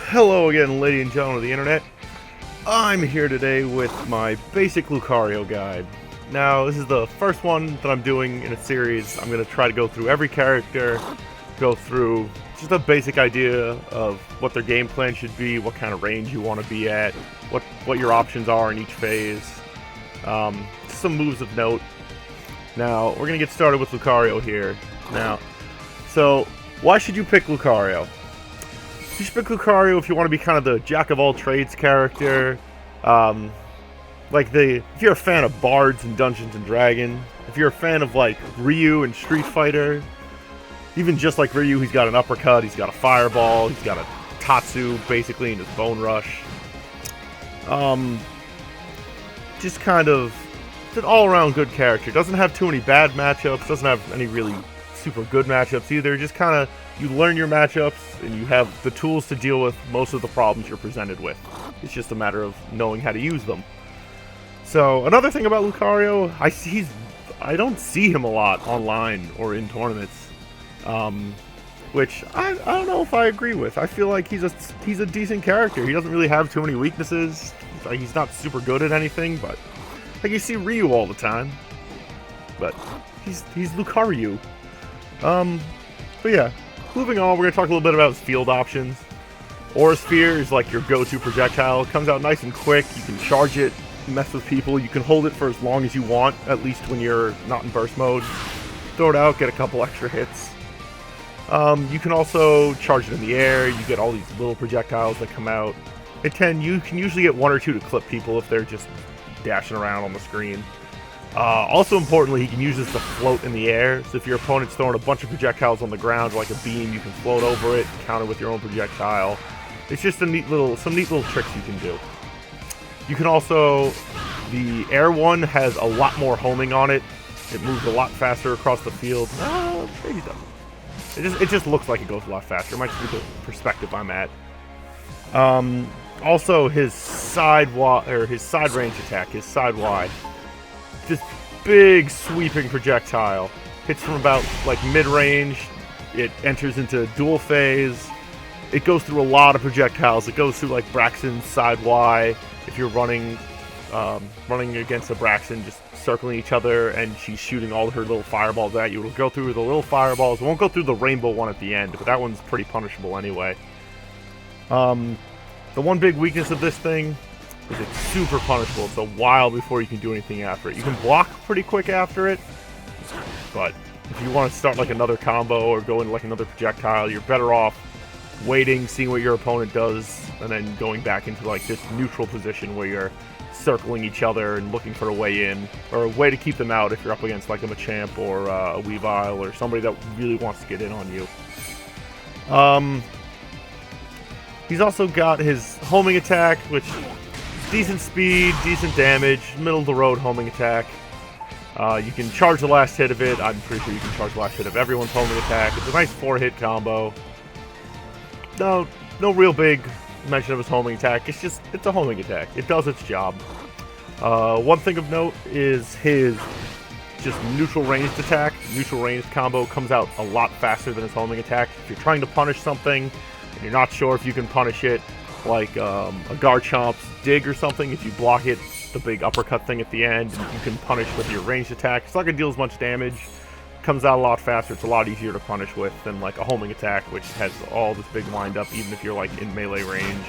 Hello again, ladies and gentlemen of the internet. I'm here today with my basic Lucario guide. Now, this is the first one that I'm doing in a series. I'm going to try to go through every character, go through just a basic idea of what their game plan should be, what kind of range you want to be at, what your options are in each phase. Just some moves of note. Now, we're going to get started with Lucario here. Now, so, why should you pick Lucario? You should pick Lucario if you want to be kind of the jack-of-all-trades character. If you're a fan of bards and Dungeons and Dragons, if you're a fan of, like, Ryu and Street Fighter, even just like Ryu, he's got an uppercut, he's got a fireball, he's got a Tatsu, basically, in his Bone Rush. Just kind of an all-around good character. Doesn't have too many bad matchups, doesn't have any really super good matchups either. Just kind of, you learn your matchups, and you have the tools to deal with most of the problems you're presented with. It's just a matter of knowing how to use them. So, another thing about Lucario, I don't see him a lot online or in tournaments. Which I don't know if I agree with. I feel like he's a decent character. He doesn't really have too many weaknesses. He's not super good at anything, but like you see Ryu all the time. But he's Lucario. But yeah, moving on, we're gonna talk a little bit about his field options. Aura Sphere is like your go-to projectile. It comes out nice and quick. You can charge it, mess with people. You can hold it for as long as you want, at least when you're not in burst mode. Throw it out, get a couple extra hits. You can also charge it in the air. You get all these little projectiles that come out. At 10, you can usually get one or two to clip people if they're just dashing around on the screen. Also importantly, he can use this to float in the air. So if your opponent's throwing a bunch of projectiles on the ground like a beam, you can float over it, counter with your own projectile. It's just some neat little tricks you can do. You can also, the air one has a lot more homing on it. It moves a lot faster across the field. Maybe it doesn't. It just looks like it goes a lot faster. It might just be the perspective I'm at. Also, his side range attack, his side Y, this big sweeping projectile hits from about like mid-range. It enters into dual phase. It goes through a lot of projectiles. It goes through like Braxton's side Y. If you're running against a Braxton, just circling each other, and she's shooting all her little fireballs at you. It'll go through the little fireballs. It won't go through the rainbow one at the end, but that one's pretty punishable anyway. The one big weakness of this thing is it's super punishable. It's a while before you can do anything after it. You can block pretty quick after it, but if you want to start like another combo or go into like another projectile, you're better off waiting, seeing what your opponent does, and then going back into like this neutral position where you're circling each other and looking for a way in, or a way to keep them out if you're up against like a Machamp or a Weavile or somebody that really wants to get in on you. He's also got his homing attack, which decent speed, decent damage, middle of the road homing attack. You can charge the last hit of it. I'm pretty sure you can charge the last hit of everyone's homing attack. It's a nice 4-hit combo. No real big mention of his homing attack. It's a homing attack. It does its job. One thing of note is his just neutral ranged attack. Neutral ranged combo comes out a lot faster than his homing attack. If you're trying to punish something and you're not sure if you can punish it, like a Garchomp's dig or something, if you block it, the big uppercut thing at the end, you can punish with your ranged attack. It's not going to deal as much damage. Comes out a lot faster. It's a lot easier to punish with than like a homing attack, which has all this big wind up. Even if you're like in melee range,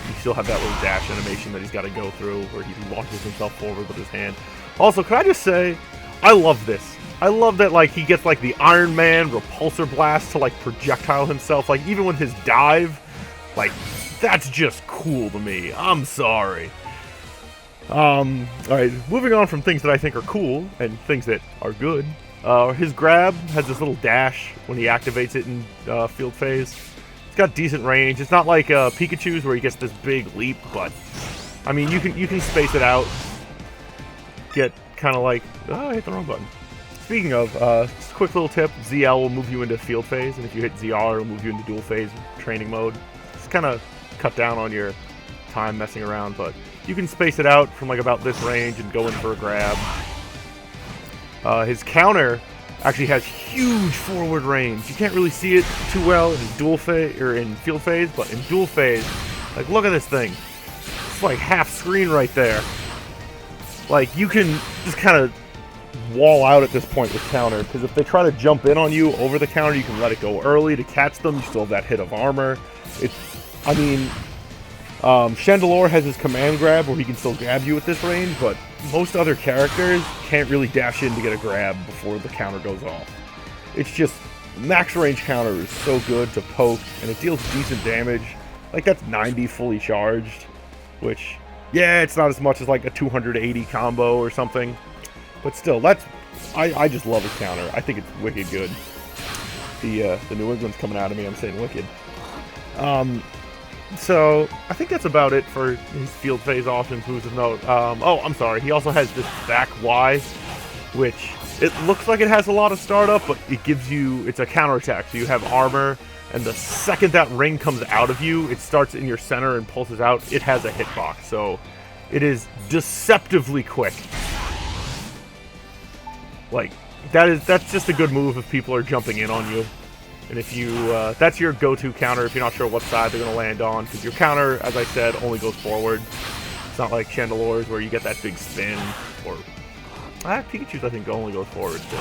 you still have that little dash animation that he's got to go through where he launches himself forward with his hand. Also, can I just say, I love this. I love that like he gets like the Iron Man repulsor blast to like projectile himself. Like even with his dive, like that's just cool to me. I'm sorry. Alright, moving on from things that I think are cool and things that are good. His grab has this little dash when he activates it in field phase. It's got decent range. It's not like Pikachu's where he gets this big leap, but I mean you can space it out. Get kind of like I hit the wrong button. Speaking of, just a quick little tip: ZL will move you into field phase, and if you hit ZR, it'll move you into dual phase training mode. Just kind of cut down on your time messing around, but you can space it out from like about this range and go in for a grab. His counter actually has huge forward range. You can't really see it too well in dual phase or in field phase, but in dual phase, like look at this thing. It's like half screen right there. Like you can just kind of wall out at this point with counter, because if they try to jump in on you over the counter, you can let it go early to catch them. You still have that hit of armor. I mean, Chandelure has his command grab where he can still grab you at this range, but most other characters can't really dash in to get a grab before the counter goes off. It's just, max range counter is so good to poke, and it deals decent damage. Like, that's 90 fully charged, which, yeah, it's not as much as like a 280 combo or something, but still, that's, I just love his counter. I think it's wicked good. The New England's coming out of me, I'm saying wicked. So, I think that's about it for his field phase options. Who's of note? Oh, I'm sorry. He also has this back Y, which it looks like it has a lot of startup, but it gives you, it's a counterattack. So you have armor, and the second that ring comes out of you, it starts in your center and pulses out. It has a hitbox, so it is deceptively quick. Like, that's just a good move if people are jumping in on you. And if you, that's your go-to counter if you're not sure what side they're going to land on, because your counter, as I said, only goes forward. It's not like Chandelure's where you get that big spin, or Pikachu's I think only goes forward too.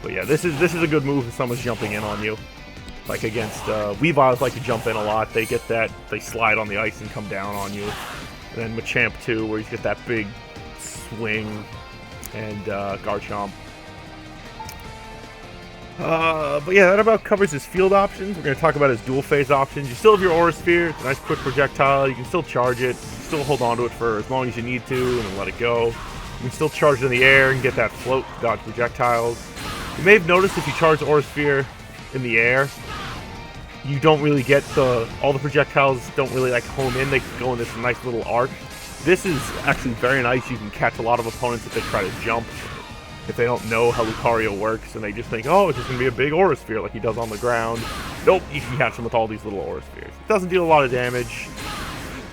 But yeah, this is a good move if someone's jumping in on you. Like against Weaviles like to jump in a lot. They get that, they slide on the ice and come down on you. And then Machamp too, where you get that big swing, and Garchomp. But yeah, that about covers his field options. We're going to talk about his dual phase options. You still have your Aura Sphere. It's a nice quick projectile. You can still charge it. You can still hold on to it for as long as you need to and then let it go. You can still charge it in the air and get that float to dodge projectiles. You may have noticed if you charge the Aura Sphere in the air, you don't really get all the projectiles don't really like home in. They go in this nice little arc. This is actually very nice. You can catch a lot of opponents if they try to jump. If they don't know how Lucario works, and they just think, oh, it's just going to be a big Aura Sphere like he does on the ground. Nope, you can catch them with all these little Aura Spheres. It doesn't deal a lot of damage.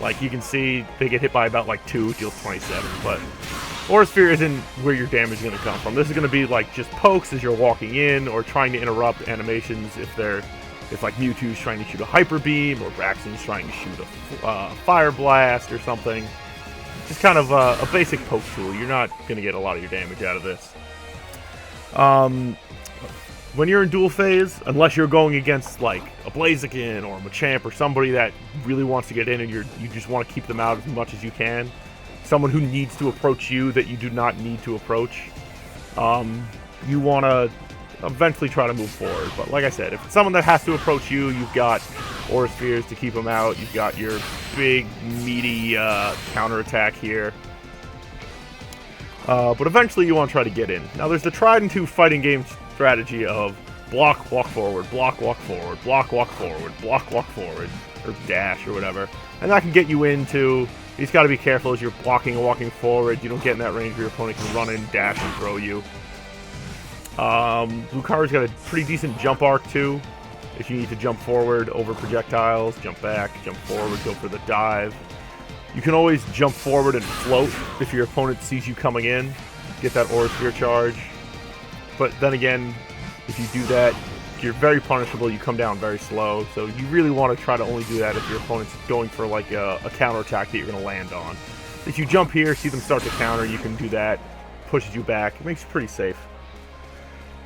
Like, you can see, they get hit by about, like, 2, it deals 27, but Aura Sphere isn't where your damage is going to come from. This is going to be, like, just pokes as you're walking in, or trying to interrupt animations if like, Mewtwo's trying to shoot a Hyper Beam, or Braxton's trying to shoot a Fire Blast or something. Just kind of a basic poke tool. You're not going to get a lot of your damage out of this. When you're in dual phase, unless you're going against like a Blaziken or a Machamp or somebody that really wants to get in and you just want to keep them out as much as you can, someone who needs to approach you that you do not need to approach, you want to eventually try to move forward. But like I said, if it's someone that has to approach you, you've got Aura Spheres to keep them out, you've got your big meaty counterattack here. But eventually you want to try to get in. Now there's the tried and true fighting game strategy of block, walk forward, block, walk forward, block, walk forward, block, walk forward, or dash or whatever. And that can get you into, you just got to be careful as you're blocking and walking forward. You don't get in that range where your opponent can run in, dash, and throw you. Lucario's got a pretty decent jump arc too. If you need to jump forward over projectiles, jump back, jump forward, go for the dive. You can always jump forward and float if your opponent sees you coming in. Get that Aura Sphere charge. But then again, if you do that, you're very punishable. You come down very slow. So you really want to try to only do that if your opponent's going for like a counterattack that you're going to land on. If you jump here, see them start to counter, you can do that. Pushes you back. It makes you pretty safe.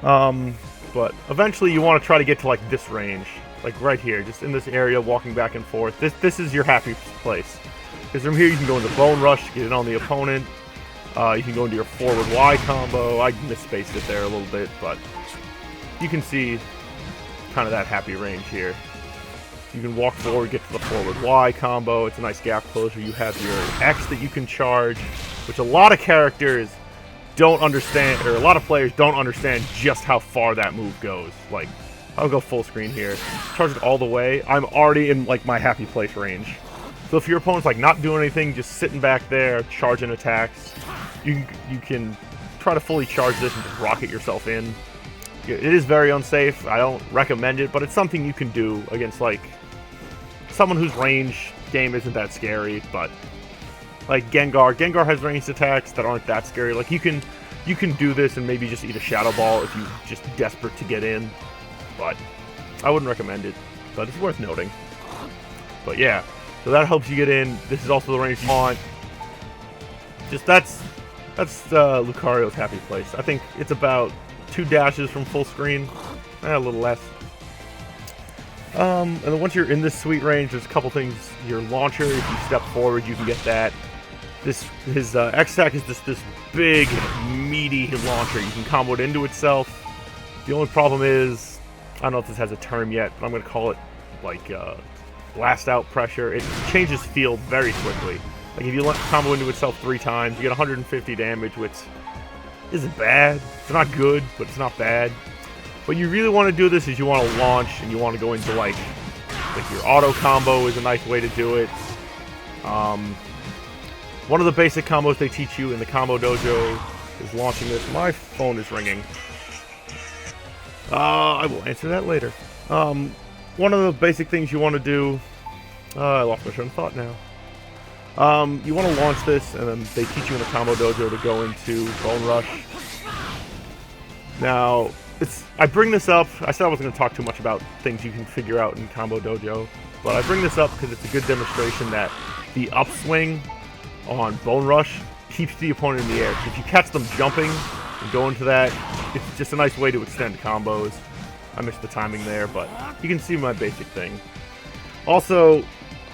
But eventually you want to try to get to like this range. Like right here, just in this area, walking back and forth. This is your happy place. Because from here you can go into Bone Rush to get in on the opponent. You can go into your forward Y combo. I misspaced it there a little bit, but you can see kind of that happy range here. You can walk forward, get to the forward Y combo. It's a nice gap closer. You have your X that you can charge, which a lot of characters don't understand, or a lot of players don't understand just how far that move goes. Like, I'll go full screen here. Charge it all the way. I'm already in like my happy place range. So if your opponent's like not doing anything, just sitting back there, charging attacks, you can try to fully charge this and just rocket yourself in. It is very unsafe. I don't recommend it, but it's something you can do against like someone whose range game isn't that scary. But like Gengar has ranged attacks that aren't that scary. Like you can You can do this and maybe just eat a Shadow Ball if you're just desperate to get in, but I wouldn't recommend it, but it's worth noting. But yeah, so that helps you get in. This is also the range you want. Just that's Lucario's happy place. I think it's about 2 dashes from full screen, a little less. And then once you're in this sweet range, there's a couple things. Your launcher, if you step forward, you can get that. His X-Attack is just this big, meaty launcher. You can combo it into itself. The only problem is, I don't know if this has a term yet, but I'm going to call it, like, blast out pressure. It changes field very quickly. Like, if you combo into itself 3 times, you get 150 damage, which isn't bad. It's not good, but it's not bad. What you really want to do this is you want to launch, and you want to go into, like your auto combo is a nice way to do it. One of the basic combos they teach you in the combo dojo is launching this. My phone is ringing. I will answer that later. One of the basic things you want to do... I lost my train of thought now. You want to launch this, and then they teach you in the combo dojo to go into Bone Rush. Now, I bring this up... I said I wasn't going to talk too much about things you can figure out in combo dojo, but I bring this up because it's a good demonstration that the upswing on Bone Rush keeps the opponent in the air. If you catch them jumping and go into that, it's just a nice way to extend combos. I missed the timing there, but you can see my basic thing. Also,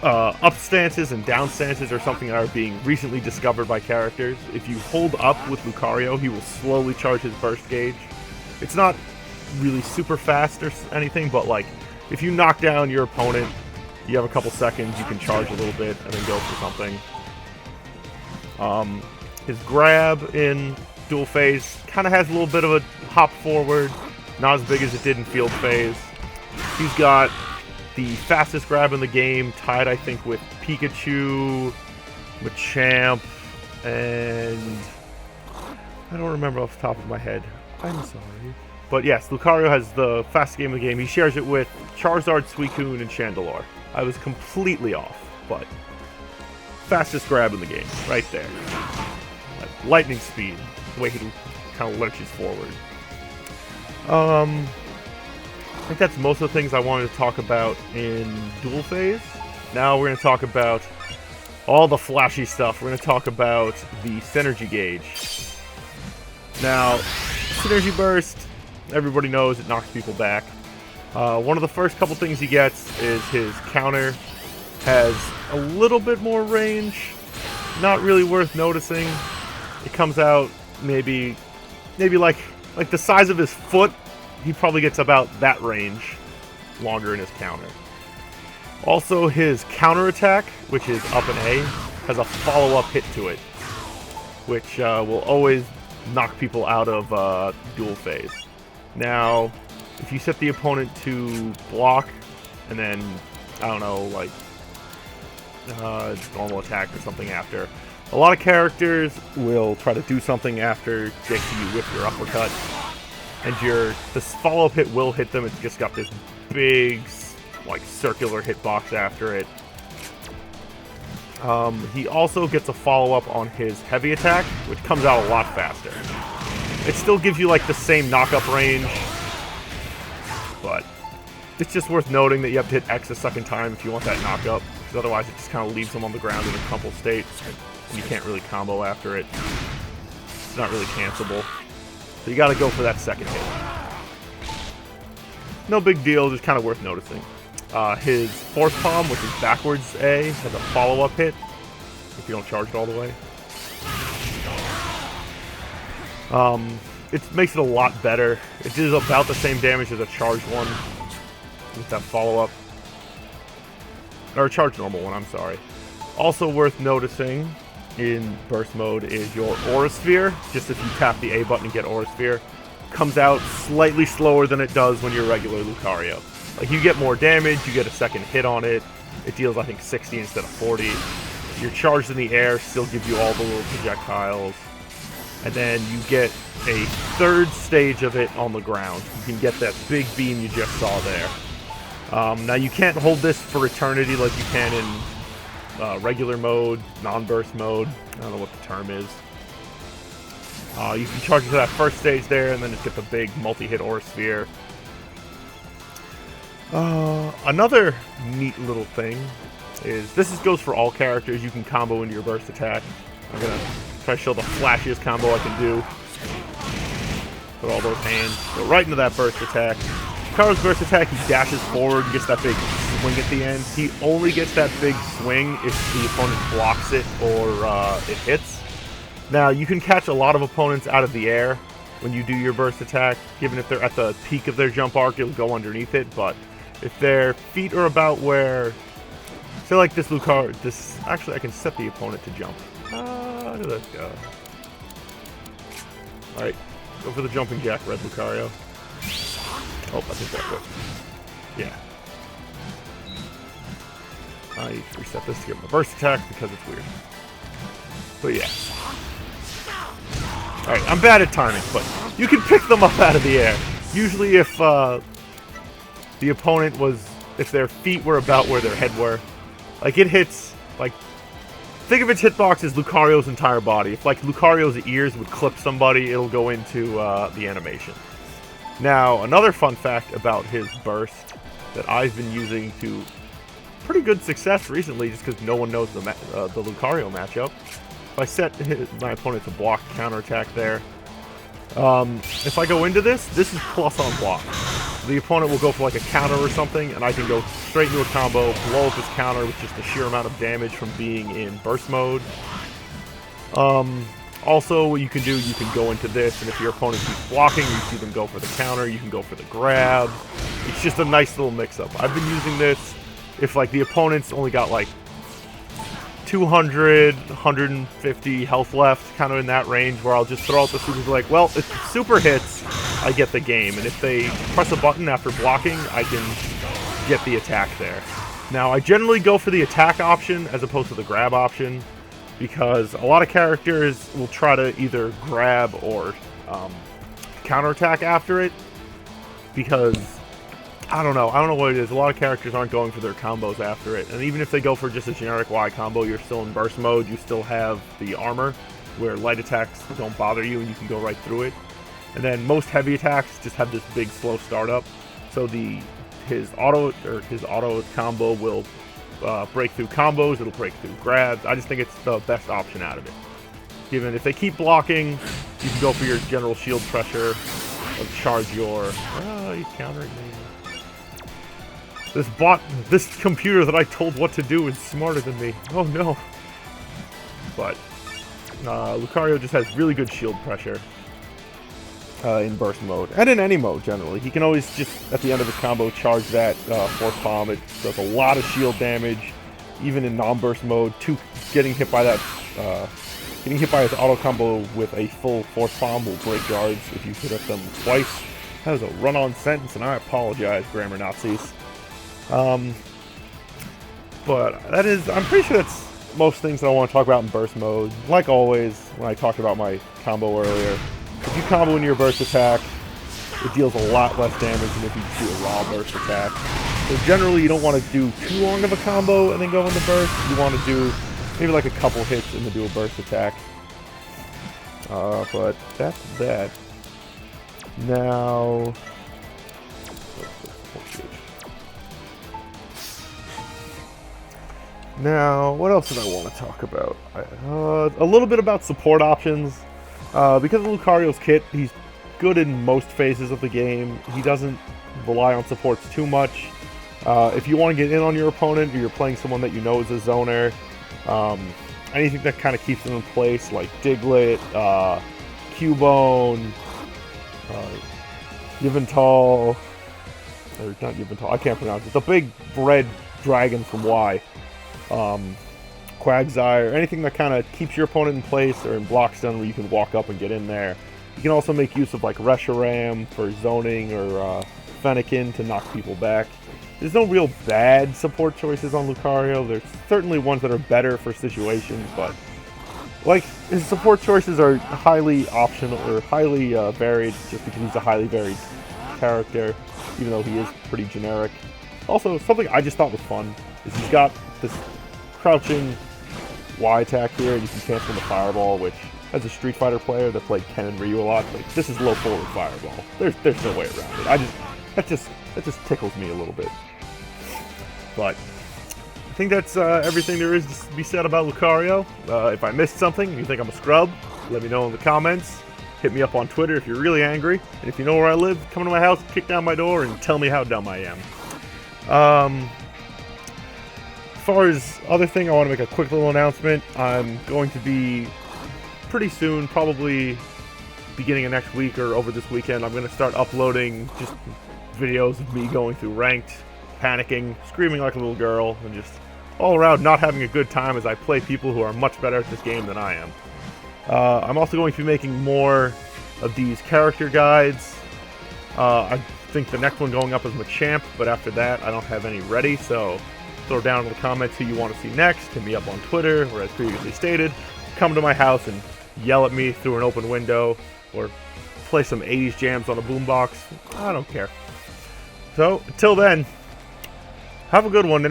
up stances and down stances are something that are being recently discovered by characters. If you hold up with Lucario, he will slowly charge his burst gauge. It's not really super fast or anything, but like, if you knock down your opponent, you have a couple seconds, you can charge a little bit and then go for something. His grab in dual phase kind of has a little bit of a hop forward, not as big as it did in field phase. He's got the fastest grab in the game, tied I think with Pikachu, Machamp, and I don't remember off the top of my head. I'm sorry. But yes, Lucario has the fastest game in the game. He shares it with Charizard, Suicune, and Chandelure. I was completely off, but fastest grab in the game, right there. Like lightning speed, the way he kind of lurches forward. I think that's most of the things I wanted to talk about in dual phase. Now we're going to talk about all the flashy stuff. We're going to talk about the synergy gauge. Now, synergy burst, everybody knows it knocks people back. One of the first couple things he gets is his counter has a little bit more range, not really worth noticing. It comes out maybe like the size of his foot. He probably gets about that range longer in his counter. Also, his counter attack, which is up and A, has a follow-up hit to it, which will always knock people out of dual phase. Now, if you set the opponent to block, and then, I don't know, like, normal attack or something after, a lot of characters will try to do something after they see you with your uppercut, and this follow-up hit will hit them. It's just got this big, like, circular hitbox after it. He also gets a follow-up on his heavy attack, which comes out a lot faster. It still gives you, like, the same knock-up range, but it's just worth noting that you have to hit X a second time if you want that knock-up, because otherwise it just kind of leaves him on the ground in a crumple state, and you can't really combo after it. It's not really cancelable. So you gotta go for that second hit. No big deal, just kind of worth noticing. His Force Palm, which is backwards A, has a follow-up hit if you don't charge it all the way. It makes it a lot better. It does about the same damage as a charged one with that follow-up. Or a charged normal one, I'm sorry. Also worth noticing in burst mode is your Aura Sphere. Just if you tap the A button and get Aura Sphere, comes out slightly slower than it does when you're regular Lucario. Like, you get more damage, you get a second hit on it. It deals, I think, 60 instead of 40. You're charged in the air, still give you all the little projectiles. And then you get a third stage of it on the ground. You can get that big beam you just saw there. Now, you can't hold this for eternity like you can in regular mode, non-burst mode. I don't know what the term is. You can charge into that first stage there, and then just get the big multi-hit Aura Sphere. Another neat little thing is, goes for all characters. You can combo into your burst attack. I'm going to try to show the flashiest combo I can do. Put all those hands, go right into that burst attack. Lucario's burst attack, he dashes forward and gets that big swing at the end. He only gets that big swing if the opponent blocks it or it hits. Now, you can catch a lot of opponents out of the air when you do your burst attack. Given if they're at the peak of their jump arc, it'll go underneath it. But if their feet are about where, say like this Lucario, actually I can set the opponent to jump. Look at this go. Alright, go for the jumping jack, Red Lucario. Oh, I think that's good. Yeah. I need to reset this to give him a burst attack because it's weird. But yeah. Alright, I'm bad at timing, but you can pick them up out of the air. Usually if the opponent was, if their feet were about where their head were. Like it hits, like, think of its hitbox as Lucario's entire body. If like Lucario's ears would clip somebody, it'll go into the animation. Now, another fun fact about his burst that I've been using to pretty good success recently, just because no one knows the Lucario matchup. If I set my opponent to block counterattack there, if I go into this is plus on block. The opponent will go for like a counter or something, and I can go straight into a combo, blow up his counter with just the sheer amount of damage from being in burst mode. Also, what you can do, you can go into this, and if your opponent keeps blocking, you see them go for the counter, you can go for the grab. It's just a nice little mix-up. I've been using this if, like, the opponent's only got, like, 200, 150 health left, kind of in that range, where I'll just throw out the super, like, well, if the super hits, I get the game, and if they press a button after blocking, I can get the attack there. Now, I generally go for the attack option as opposed to the grab option, because a lot of characters will try to either grab or counterattack after it, because I don't know what it is. A lot of characters aren't going for their combos after it, and even if they go for just a generic Y combo, you're still in burst mode. You still have the armor, where light attacks don't bother you, and you can go right through it. And then most heavy attacks just have this big slow startup, so his auto combo will break through combos, it'll break through grabs. I just think it's the best option out of it. Given if they keep blocking, you can go for your general shield pressure, or charge your... Oh, he's countering me. This computer that I told what to do is smarter than me. Oh no. But Lucario just has really good shield pressure in burst mode, and in any mode generally. He can always just, at the end of his combo, charge that force bomb. It does a lot of shield damage, even in non-burst mode. Getting hit by his auto combo with a full force bomb will break guards if you hit them twice. That was a run-on sentence, and I apologize, grammar Nazis. But I'm pretty sure that's most things that I want to talk about in burst mode. Like always, when I talked about my combo earlier, if you combo into your burst attack, it deals a lot less damage than if you do a raw burst attack. So generally, you don't want to do too long of a combo and then go into burst. You want to do maybe like a couple hits and then do a burst attack. But that's that. Now... Now, what else did I want to talk about? A little bit about support options. Because of Lucario's kit, he's good in most phases of the game. He doesn't rely on supports too much. If you want to get in on your opponent, or you're playing someone that you know is a zoner, anything that kind of keeps them in place, like Diglett, Cubone, Yveltal, or not Yveltal, I can't pronounce it. The big red dragon from Y. Quagsire, anything that kind of keeps your opponent in place or in block stun where you can walk up and get in there. You can also make use of like Reshiram for zoning, or Fennekin to knock people back. There's no real bad support choices on Lucario. There's certainly ones that are better for situations, but like his support choices are highly optional or highly varied, just because he's a highly varied character, even though he is pretty generic. Also, something I just thought was fun is he's got this crouching Y attack here, and you can cancel the fireball, which as a Street Fighter player that played Ken and Ryu a lot, like, this is low forward fireball. There's no way around it. That just tickles me a little bit. But I think that's everything there is to be said about Lucario. If I missed something and you think I'm a scrub, let me know in the comments. Hit me up on Twitter if you're really angry. And if you know where I live, come to my house, kick down my door, and tell me how dumb I am. As far as other thing, I want to make a quick little announcement. I'm going to be pretty soon, probably beginning of next week or over this weekend, I'm going to start uploading just videos of me going through ranked, panicking, screaming like a little girl, and just all around not having a good time as I play people who are much better at this game than I am. I'm also going to be making more of these character guides. I think the next one going up is Machamp, but after that I don't have any ready, so throw down in the comments who you want to see next. Hit me up on Twitter, or as previously stated, come to my house and yell at me through an open window, or play some 80s jams on a boombox. I don't care. So, until then, have a good one,